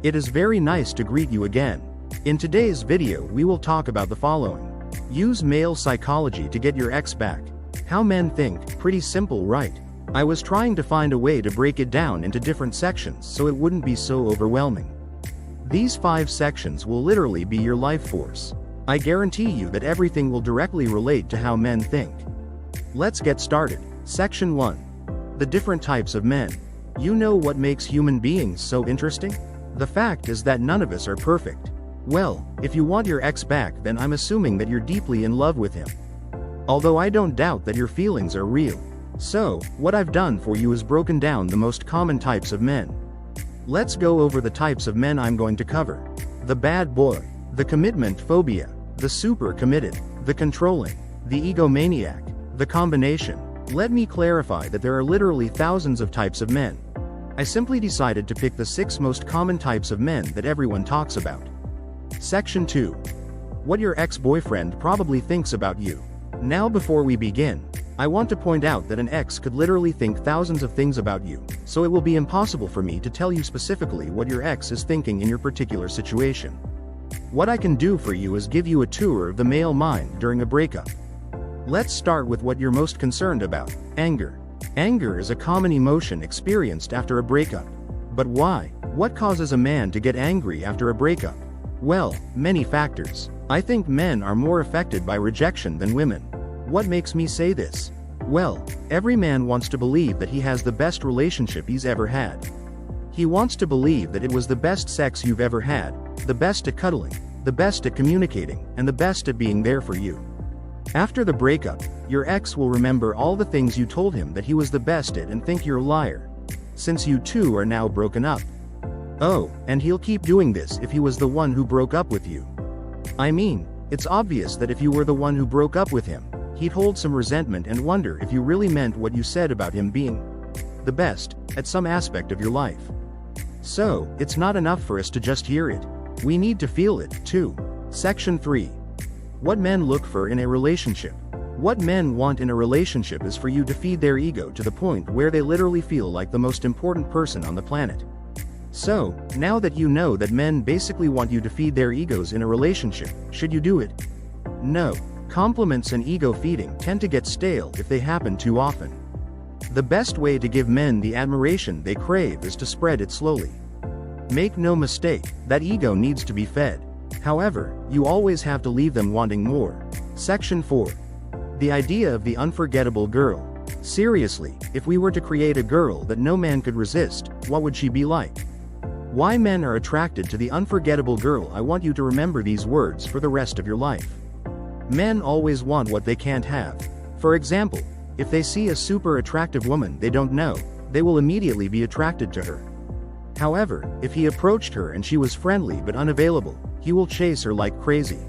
It is very nice to greet you again. In today's video we will talk about the following. Use male psychology to get your ex back. How men think, pretty simple, right? I was trying to find a way to break it down into different sections so it wouldn't be so overwhelming. These 5 sections will literally be your life force. I guarantee you that everything will directly relate to how men think. Let's get started. Section 1. The different types of men. You know what makes human beings so interesting? The fact is that none of us are perfect. Well, if you want your ex back, then I'm assuming that you're deeply in love with him. Although I don't doubt that your feelings are real. So, what I've done for you is broken down the most common types of men. Let's go over the types of men I'm going to cover. The bad boy, the commitment phobia, the super committed, the controlling, the egomaniac, the combination. Let me clarify that there are literally thousands of types of men. I simply decided to pick the 6 most common types of men that everyone talks about. Section 2. What your ex-boyfriend probably thinks about you. Now before we begin, I want to point out that an ex could literally think thousands of things about you, so it will be impossible for me to tell you specifically what your ex is thinking in your particular situation. What I can do for you is give you a tour of the male mind during a breakup. Let's start with what you're most concerned about, anger. Anger is a common emotion experienced after a breakup. But why? What causes a man to get angry after a breakup? Well, many factors. I think men are more affected by rejection than women. What makes me say this? Well, every man wants to believe that he has the best relationship he's ever had. He wants to believe that it was the best sex you've ever had, the best at cuddling, the best at communicating, and the best at being there for you. After the breakup, your ex will remember all the things you told him that he was the best at and think you're a liar. Since you two are now broken up. Oh, and he'll keep doing this if he was the one who broke up with you. I mean, it's obvious that if you were the one who broke up with him, he'd hold some resentment and wonder if you really meant what you said about him being the best at some aspect of your life. So, it's not enough for us to just hear it. We need to feel it, too. Section 3. What men look for in a relationship. What men want in a relationship is for you to feed their ego to the point where they literally feel like the most important person on the planet. So, now that you know that men basically want you to feed their egos in a relationship, should you do it? No. Compliments and ego feeding tend to get stale if they happen too often. The best way to give men the admiration they crave is to spread it slowly. Make no mistake, that ego needs to be fed. However, you always have to leave them wanting more. Section 4. The idea of the unforgettable girl. Seriously, if we were to create a girl that no man could resist, what would she be like? Why men are attracted to the unforgettable girl. I want you to remember these words for the rest of your life. Men always want what they can't have. For example, if they see a super attractive woman they don't know, they will immediately be attracted to her. However, if he approached her and she was friendly but unavailable, he will chase her like crazy.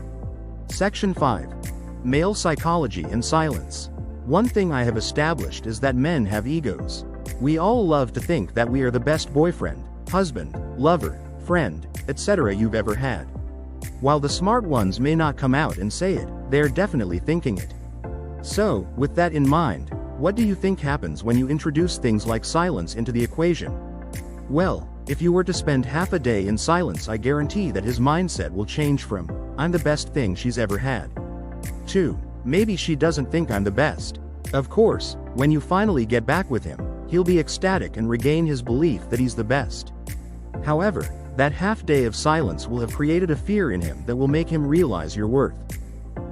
Section 5. Male psychology and silence. One thing I have established is that men have egos. We all love to think that we are the best boyfriend, husband, lover, friend, etc. you've ever had. While the smart ones may not come out and say it, they're definitely thinking it. So, with that in mind, what do you think happens when you introduce things like silence into the equation? Well, if you were to spend half a day in silence, I guarantee that his mindset will change from, "I'm the best thing she's ever had," to, "Maybe she doesn't think I'm the best." Of course, when you finally get back with him, he'll be ecstatic and regain his belief that he's the best. However, that half day of silence will have created a fear in him that will make him realize your worth.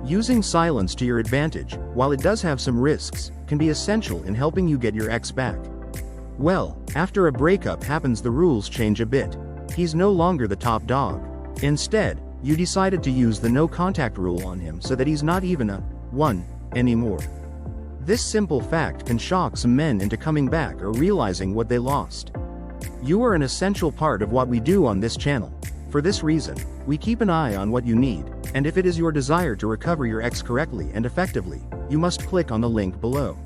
Using silence to your advantage, while it does have some risks, can be essential in helping you get your ex back. Well, after a breakup happens, the rules change a bit. He's no longer the top dog. Instead, you decided to use the no contact rule on him so that he's not even a 1 anymore. This simple fact can shock some men into coming back or realizing what they lost. You are an essential part of what we do on this channel. For this reason, we keep an eye on what you need, and if it is your desire to recover your ex correctly and effectively, you must click on the link below.